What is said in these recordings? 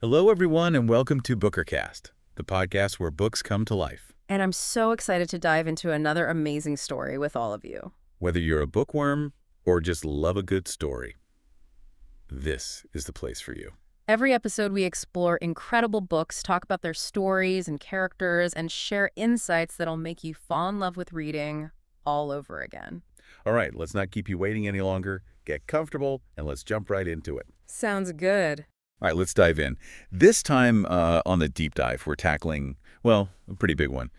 Hello, everyone, and welcome to Bookercast, the podcast where books come to life. And I'm so excited to dive into another amazing story with all of you. Whether you're a bookworm or just love a good story, this is the place for you. Every episode, we explore incredible books, talk about their stories and characters, and share insights that'll make you fall in love with reading all over again. All right, let's not keep you waiting any longer. Get comfortable, and let's jump right into it. Sounds good. All right, let's dive in. This time on the deep dive, we're tackling, well, a pretty big one.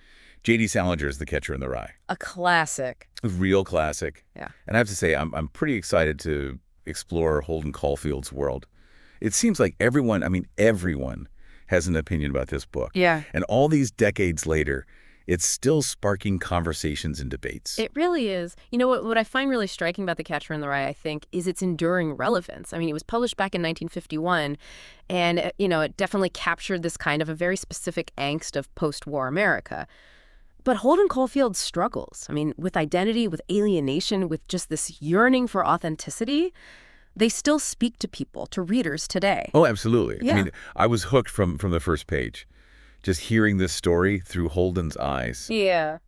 J.D. Salinger's The Catcher in the Rye. A classic. A real classic. Yeah. And I have to say, I'm pretty excited to explore Holden Caulfield's world. It seems like everyone has an opinion about this book. Yeah. And all these decades later, it's still sparking conversations and debates. It really is. You know, what I find really striking about The Catcher in the Rye, I think, is its enduring relevance. I mean, it was published back in 1951, and, it definitely captured this kind of a very specific angst of post-war America. But Holden Caulfield struggles. I mean, with identity, with alienation, with just this yearning for authenticity, they still speak to people, to readers today. Oh, absolutely. Yeah. I mean, I was hooked from the first page. Just hearing this story through Holden's eyes. Yeah.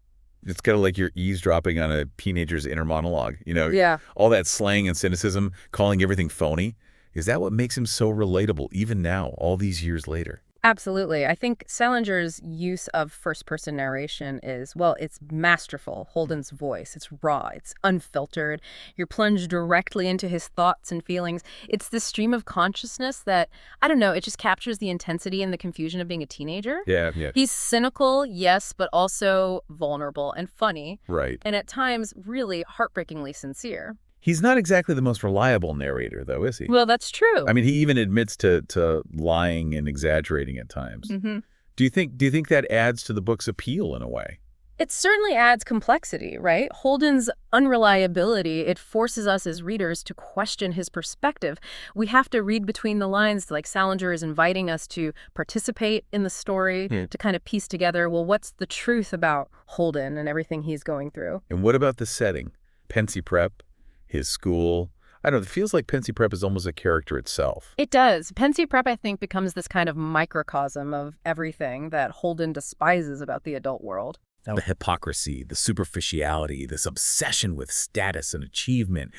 It's kind of like you're eavesdropping on a teenager's inner monologue. Yeah. All that slang and cynicism, calling everything phony. Is that what makes him so relatable, even now, all these years later? Absolutely. I think Salinger's use of first-person narration is, well, it's masterful. Holden's voice, it's raw, it's unfiltered. You're plunged directly into his thoughts and feelings. It's this stream of consciousness that, I don't know, it just captures the intensity and the confusion of being a teenager. Yeah. He's cynical, yes, but also vulnerable and funny. Right. And at times, really heartbreakingly sincere. He's not exactly the most reliable narrator, though, is he? Well, that's true. I mean, he even admits to lying and exaggerating at times. Mm-hmm. Do you think that adds to the book's appeal in a way? It certainly adds complexity, right? Holden's unreliability, it forces us as readers to question his perspective. We have to read between the lines, like Salinger is inviting us to participate in the story, to kind of piece together, well, what's the truth about Holden and everything he's going through? And what about the setting? Pensy Prep, his school. I don't know, it feels like Pensy Prep is almost a character itself. It does. Pensy Prep, I think, becomes this kind of microcosm of everything that Holden despises about the adult world. The hypocrisy, the superficiality, this obsession with status and achievement,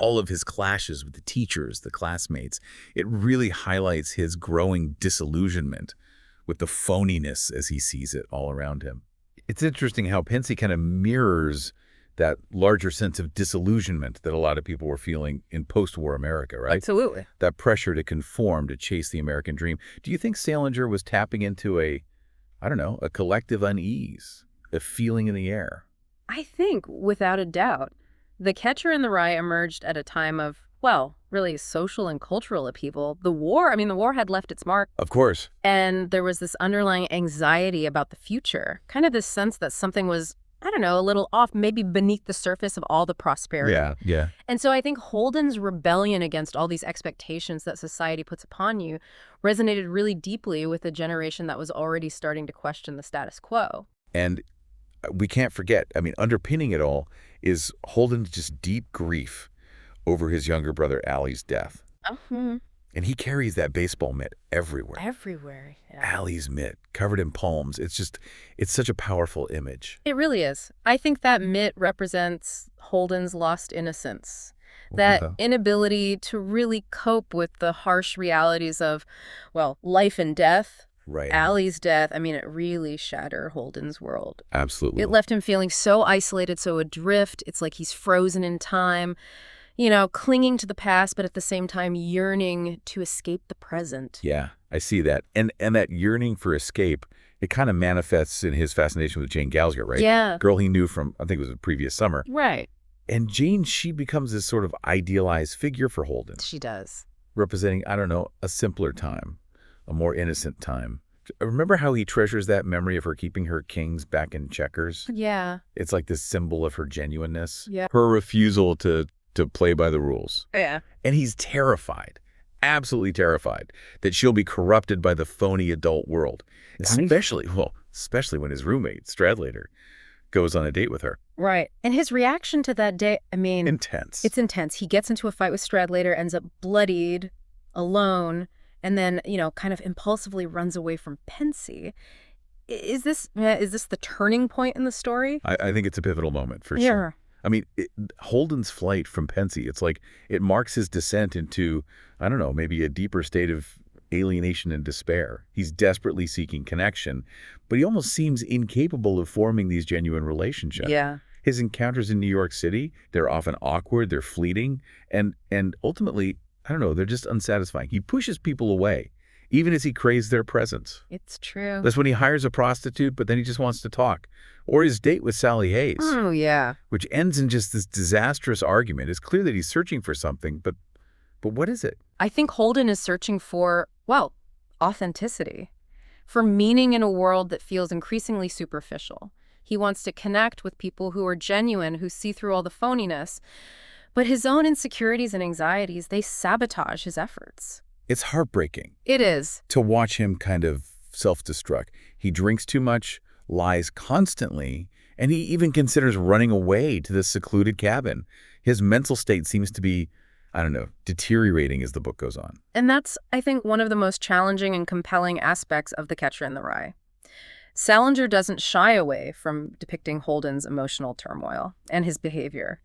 all of his clashes with the teachers, the classmates. It really highlights his growing disillusionment with the phoniness as he sees it all around him. It's interesting how Pensy kind of mirrors that larger sense of disillusionment that a lot of people were feeling in post-war America, right? Absolutely. That pressure to conform, to chase the American dream. Do you think Salinger was tapping into a collective unease, a feeling in the air? I think, without a doubt, The Catcher in the Rye emerged at a time of, well, really social and cultural upheaval. The war had left its mark. Of course. And there was this underlying anxiety about the future, kind of this sense that something was, I don't know, a little off, maybe beneath the surface of all the prosperity. Yeah. And so I think Holden's rebellion against all these expectations that society puts upon you resonated really deeply with a generation that was already starting to question the status quo. And we can't forget, underpinning it all is Holden's just deep grief over his younger brother Allie's death. And he carries that baseball mitt everywhere. Everywhere, yeah. Allie's mitt, covered in palms. It's such a powerful image. It really is. I think that mitt represents Holden's lost innocence. That inability to really cope with the harsh realities of, well, life and death. Right. Allie's death, it really shattered Holden's world. Absolutely. It left him feeling so isolated, so adrift. It's like he's frozen in time. Clinging to the past, but at the same time yearning to escape the present. Yeah, I see that. And that yearning for escape, it kind of manifests in his fascination with Jane Galsger, right? Yeah. Girl he knew from, I think it was a previous summer. Right. And Jane, she becomes this sort of idealized figure for Holden. She does. Representing, a simpler time, a more innocent time. Remember how he treasures that memory of her keeping her kings back in checkers? Yeah. It's like this symbol of her genuineness. Yeah. Her refusal to play by the rules. Yeah. And he's terrified, absolutely terrified, that she'll be corrupted by the phony adult world. Especially when his roommate, Stradlater, goes on a date with her. Right. And his reaction to that date, Intense. It's intense. He gets into a fight with Stradlater, ends up bloodied, alone, and then, kind of impulsively runs away from Pensy. Is this the turning point in the story? I think it's a pivotal moment, for Yeah. sure. I mean, Holden's flight from Pensy, it's like it marks his descent into, I don't know, maybe a deeper state of alienation and despair. He's desperately seeking connection, but he almost seems incapable of forming these genuine relationships. Yeah. His encounters in New York City, they're often awkward, they're fleeting, and ultimately, I don't know, they're just unsatisfying. He pushes people away, even as he craves their presence. It's true. That's when he hires a prostitute, but then he just wants to talk. Or his date with Sally Hayes, Oh, yeah. which ends in just this disastrous argument. It's clear that he's searching for something, but what is it? I think Holden is searching for, well, authenticity, for meaning in a world that feels increasingly superficial. He wants to connect with people who are genuine, who see through all the phoniness. But his own insecurities and anxieties, they sabotage his efforts. It's heartbreaking It is. to watch him kind of self-destruct. He drinks too much, lies constantly, and he even considers running away to this secluded cabin. His mental state seems to be, I don't know, deteriorating as the book goes on. And that's, I think, one of the most challenging and compelling aspects of The Catcher in the Rye. Salinger doesn't shy away from depicting Holden's emotional turmoil and his behavior.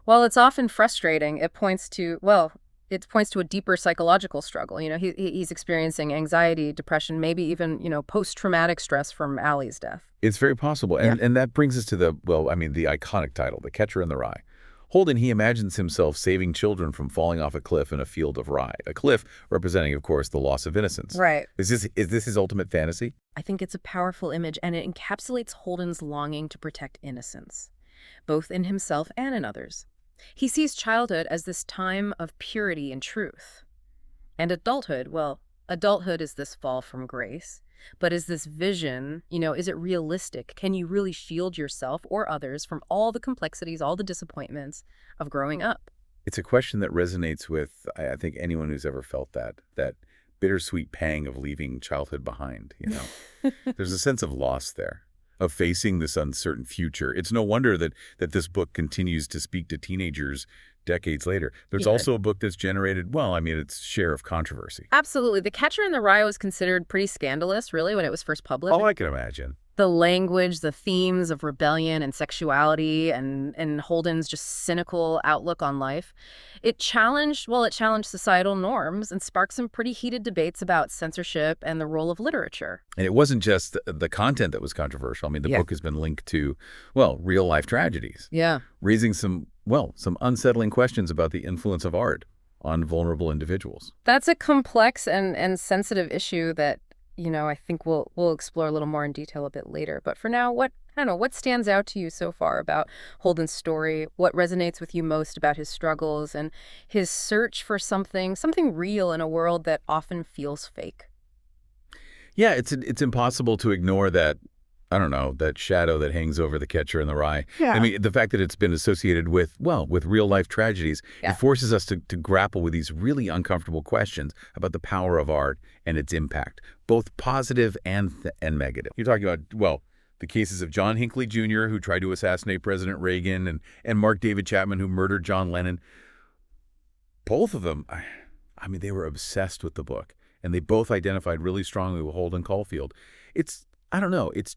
While it's often frustrating, it points to a deeper psychological struggle. He's experiencing anxiety, depression, maybe even, post-traumatic stress from Allie's death. It's very possible. And that brings us to the iconic title, The Catcher in the Rye. Holden, he imagines himself saving children from falling off a cliff in a field of rye. A cliff representing, of course, the loss of innocence. Right. Is this his ultimate fantasy? I think it's a powerful image, and it encapsulates Holden's longing to protect innocence, both in himself and in others. He sees childhood as this time of purity and truth. And adulthood is this fall from grace. But is this vision, is it realistic? Can you really shield yourself or others from all the complexities, all the disappointments of growing up? It's a question that resonates with, I think, anyone who's ever felt that bittersweet pang of leaving childhood behind, There's a sense of loss there, of facing this uncertain future. It's no wonder that this book continues to speak to teenagers decades later. There's also a book that's generated, its share of controversy. Absolutely. The Catcher in the Rye was considered pretty scandalous, really, when it was first published. Oh, I can imagine. The language, the themes of rebellion and sexuality, and Holden's just cynical outlook on life. It challenged societal norms and sparked some pretty heated debates about censorship and the role of literature. And it wasn't just the content that was controversial. The book has been linked to, real-life tragedies. Yeah. Raising some unsettling questions about the influence of art on vulnerable individuals. That's a complex and sensitive issue that, I think we'll explore a little more in detail a bit later. But for now, what stands out to you so far about Holden's story? What resonates with you most about his struggles and his search for something real in a world that often feels fake? Yeah, it's impossible to ignore that, that shadow that hangs over The Catcher in the Rye. Yeah. The fact that it's been associated with real-life tragedies, it forces us to grapple with these really uncomfortable questions about the power of art and its impact, both positive and negative. You're talking about, the cases of John Hinckley Jr., who tried to assassinate President Reagan, and Mark David Chapman, who murdered John Lennon. Both of them, they were obsessed with the book, and they both identified really strongly with Holden Caulfield. It's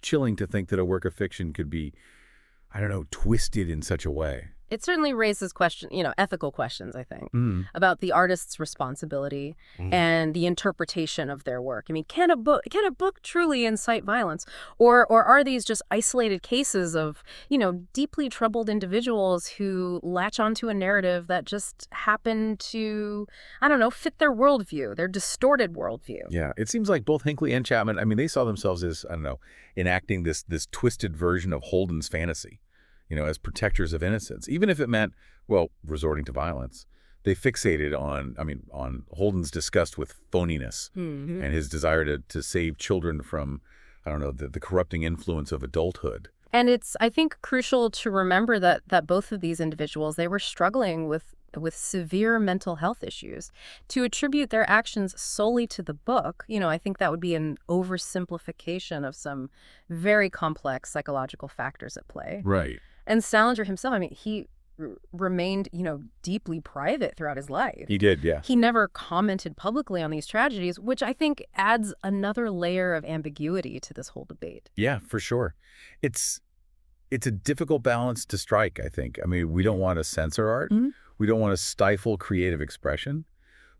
chilling to think that a work of fiction could be, twisted in such a way. It certainly raises ethical questions, I think, about the artist's responsibility and the interpretation of their work. Can a book truly incite violence? Or are these just isolated cases of, deeply troubled individuals who latch onto a narrative that just happen to, fit their worldview, their distorted worldview? Yeah, it seems like both Hinckley and Chapman, they saw themselves as, enacting this twisted version of Holden's fantasy. As protectors of innocence, even if it meant, resorting to violence. They fixated on Holden's disgust with phoniness and his desire to save children from, the corrupting influence of adulthood. And it's, I think, crucial to remember that both of these individuals, they were struggling with severe mental health issues. To attribute their actions solely to the book, I think that would be an oversimplification of some very complex psychological factors at play. Right. And Salinger himself, he remained, deeply private throughout his life. He did, yeah. He never commented publicly on these tragedies, which I think adds another layer of ambiguity to this whole debate. Yeah, for sure. It's a difficult balance to strike, I think. I mean, we don't want to censor art. Mhm. We don't want to stifle creative expression.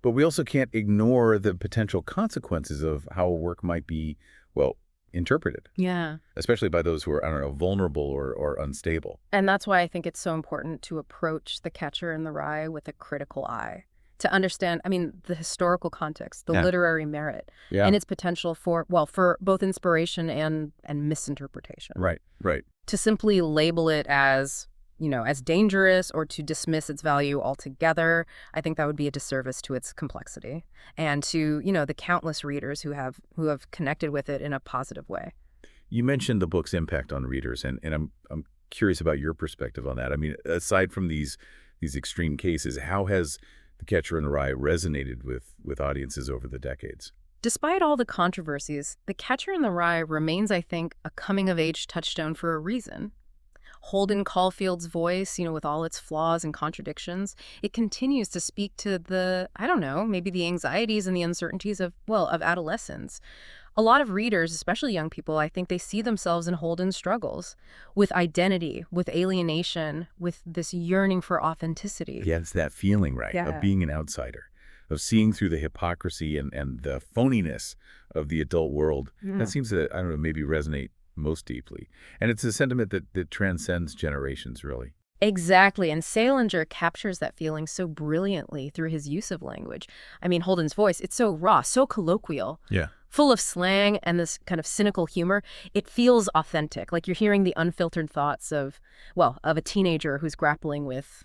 But we also can't ignore the potential consequences of how a work might be, well, interpreted, Yeah. especially by those who are, I don't know, vulnerable or unstable. And that's why I think it's so important to approach The Catcher in the Rye with a critical eye, to understand, the historical context, the Yeah. literary merit, Yeah. and its potential for both inspiration and misinterpretation. Right, right. To simply label it as, as dangerous or to dismiss its value altogether, I think that would be a disservice to its complexity and to, the countless readers who have connected with it in a positive way. You mentioned the book's impact on readers, and I'm curious about your perspective on that. I mean, aside from these extreme cases, how has The Catcher in the Rye resonated with audiences over the decades? Despite all the controversies, The Catcher in the Rye remains, I think, a coming-of-age touchstone for a reason. Holden Caulfield's voice, with all its flaws and contradictions, it continues to speak to the, I don't know, maybe the anxieties and the uncertainties of adolescence. A lot of readers, especially young people, I think they see themselves in Holden's struggles with identity, with alienation, with this yearning for authenticity. Yeah, it's that feeling, right, Yeah. of being an outsider, of seeing through the hypocrisy and the phoniness of the adult world. That seems to, I don't know, maybe resonate most deeply. And it's a sentiment that transcends generations, really. Exactly, and Salinger captures that feeling so brilliantly through his use of language. Holden's voice, it's so raw, so colloquial, Yeah. full of slang and this kind of cynical humor. It feels authentic, like you're hearing the unfiltered thoughts of a teenager who's grappling with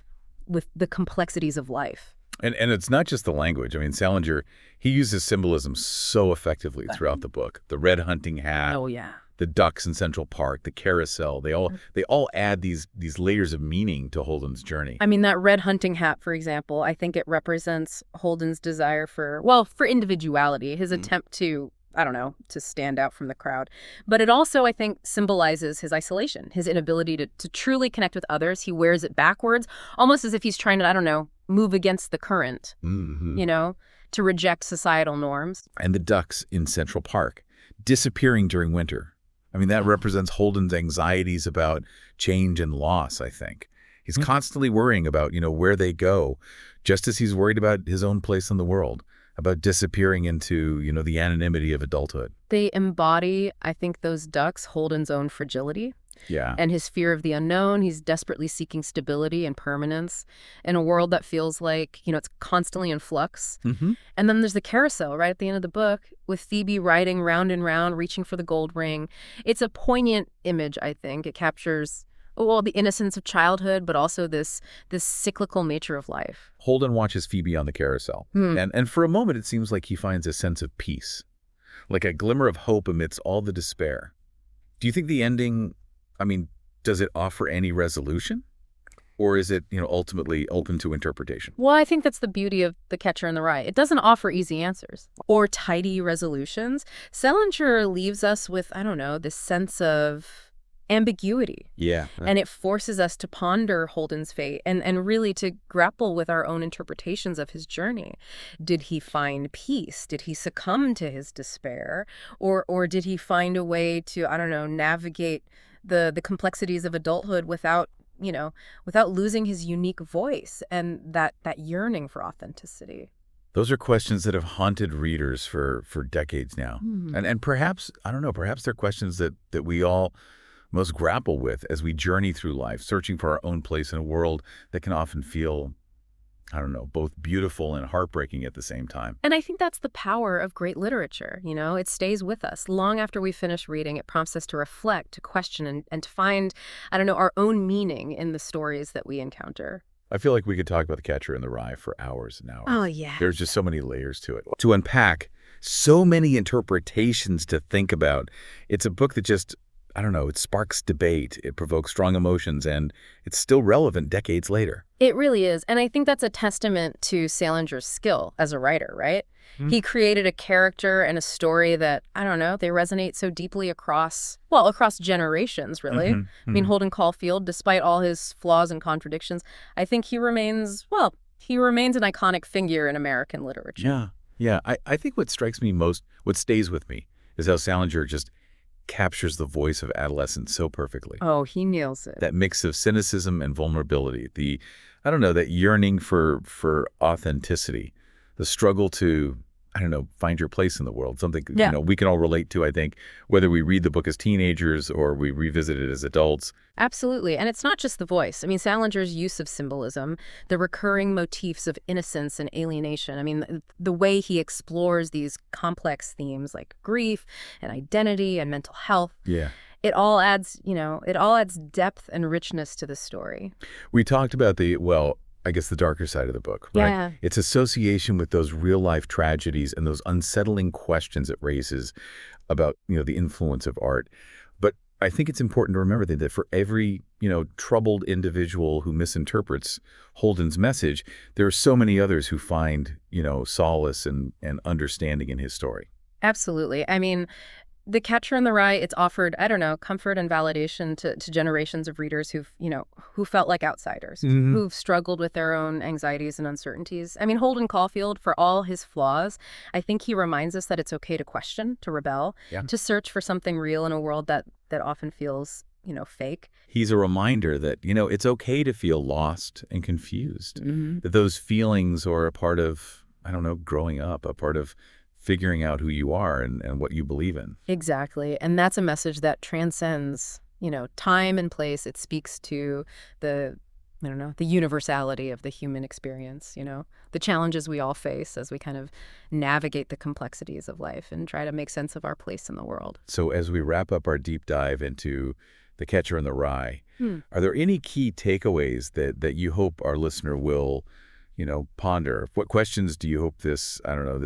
the complexities of life. And it's not just the language. I mean, Salinger, he uses symbolism so effectively throughout the book. The red hunting hat, Oh, yeah. the ducks in Central Park, the carousel, they all add these layers of meaning to Holden's journey. That red hunting hat, for example, I think it represents Holden's desire for individuality, his attempt to, I don't know, to stand out from the crowd. But it also, I think, symbolizes his isolation, his inability to truly connect with others. He wears it backwards, almost as if he's trying to, I don't know, move against the current, to reject societal norms. And the ducks in Central Park, disappearing during winter. I mean, that represents Holden's anxieties about change and loss, I think. He's constantly worrying about, where they go, just as he's worried about his own place in the world, about disappearing into, the anonymity of adulthood. They embody, I think, those ducks, Holden's own fragility. Yeah. And his fear of the unknown. He's desperately seeking stability and permanence in a world that feels like, it's constantly in flux. Mm-hmm. And then there's the carousel right at the end of the book with Phoebe riding round and round, reaching for the gold ring. It's a poignant image, I think. It captures, the innocence of childhood, but also this cyclical nature of life. Holden watches Phoebe on the carousel. And for a moment, it seems like he finds a sense of peace, like a glimmer of hope amidst all the despair. Do you think the ending, does it offer any resolution? Or is it, ultimately open to interpretation? Well, I think that's the beauty of The Catcher in the Rye. It doesn't offer easy answers or tidy resolutions. Salinger leaves us with, I don't know, this sense of ambiguity. Yeah. And it forces us to ponder Holden's fate and really to grapple with our own interpretations of his journey. Did he find peace? Did he succumb to his despair? Or did he find a way to, I don't know, navigate the complexities of adulthood without losing his unique voice and that yearning for authenticity? Those are questions that have haunted readers for decades now. And perhaps, I don't know, perhaps they're questions that we all most grapple with as we journey through life, searching for our own place in a world that can often feel, I don't know, both beautiful and heartbreaking at the same time. And I think that's the power of great literature. It stays with us long after we finish reading. It prompts us to reflect, to question, and to find, I don't know, our own meaning in the stories that we encounter. I feel like we could talk about The Catcher in the Rye for hours and hours. Oh, yeah. There's just so many layers to it. To unpack, so many interpretations to think about. It's a book that just, I don't know, it sparks debate, it provokes strong emotions, and it's still relevant decades later. It really is. And I think that's a testament to Salinger's skill as a writer, right? Hmm. He created a character and a story that, I don't know, they resonate so deeply across generations, really. Hmm. I mean, Holden Caulfield, despite all his flaws and contradictions, I think he remains an iconic figure in American literature. Yeah. Yeah. I think what strikes me most, what stays with me, is how Salinger just captures the voice of adolescence so perfectly. Oh, he nails it. That mix of cynicism and vulnerability, I don't know, that yearning for authenticity, the struggle to, I don't know, find your place in the world, something, Yeah. we can all relate to, I think, whether we read the book as teenagers or we revisit it as adults. Absolutely. And it's not just the voice. I mean, Salinger's use of symbolism, the recurring motifs of innocence and alienation. I mean, the way he explores these complex themes like grief and identity and mental health, Yeah. it all adds depth and richness to the story. We talked about I guess the darker side of the book, right? Yeah. Its association with those real-life tragedies and those unsettling questions it raises about, the influence of art. But I think it's important to remember that for every, troubled individual who misinterprets Holden's message, there are so many others who find, solace and understanding in his story. Absolutely. I mean, The Catcher in the Rye, it's offered, I don't know, comfort and validation to generations of readers who felt like outsiders, Hmm. who've struggled with their own anxieties and uncertainties. I mean, Holden Caulfield, for all his flaws, I think he reminds us that it's okay to question, to rebel, Yeah. to search for something real in a world that often feels, fake. He's a reminder that, it's okay to feel lost and confused, Hmm. that those feelings are a part of, I don't know, growing up, a part of figuring out who you are and what you believe in. Exactly. And that's a message that transcends, time and place. It speaks to the, I don't know, the universality of the human experience, the challenges we all face as we kind of navigate the complexities of life and try to make sense of our place in the world. So as we wrap up our deep dive into The Catcher in the Rye, Hmm. are there any key takeaways that you hope our listener will, ponder? What questions do you hope this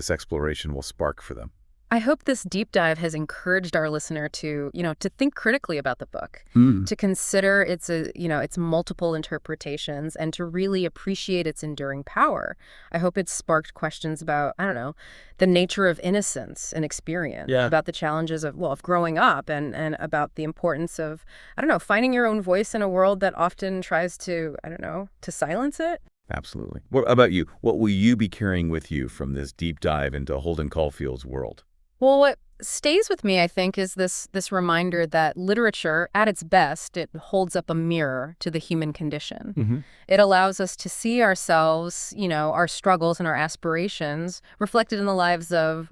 exploration will spark for them? I hope this deep dive has encouraged our listener to think critically about the book, Mm. to consider its multiple interpretations and to really appreciate its enduring power. I hope it's sparked questions about, I don't know, the nature of innocence and experience, Yeah. about the challenges of growing up and about the importance of, I don't know, finding your own voice in a world that often tries to, I don't know, to silence it. Absolutely. What about you? What will you be carrying with you from this deep dive into Holden Caulfield's world? Well, what stays with me, I think, is this reminder that literature, at its best, it holds up a mirror to the human condition. Mm-hmm. It allows us to see ourselves, our struggles and our aspirations reflected in the lives of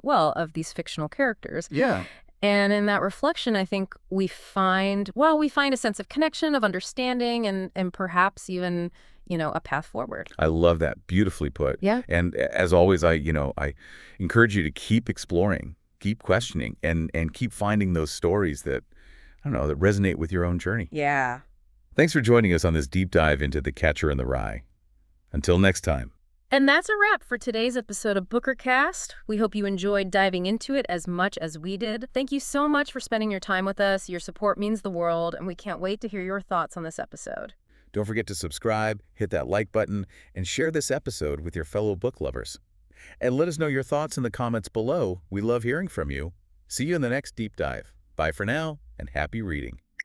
these fictional characters. Yeah. And in that reflection, I think we find a sense of connection, of understanding, and perhaps even, a path forward. I love that. Beautifully put. Yeah. And as always, I encourage you to keep exploring, keep questioning, and keep finding those stories that, I don't know, that resonate with your own journey. Yeah. Thanks for joining us on this deep dive into The Catcher in the Rye. Until next time. And that's a wrap for today's episode of Bookercast. We hope you enjoyed diving into it as much as we did. Thank you so much for spending your time with us. Your support means the world, and we can't wait to hear your thoughts on this episode. Don't forget to subscribe, hit that like button, and share this episode with your fellow book lovers. And let us know your thoughts in the comments below. We love hearing from you. See you in the next deep dive. Bye for now, and happy reading.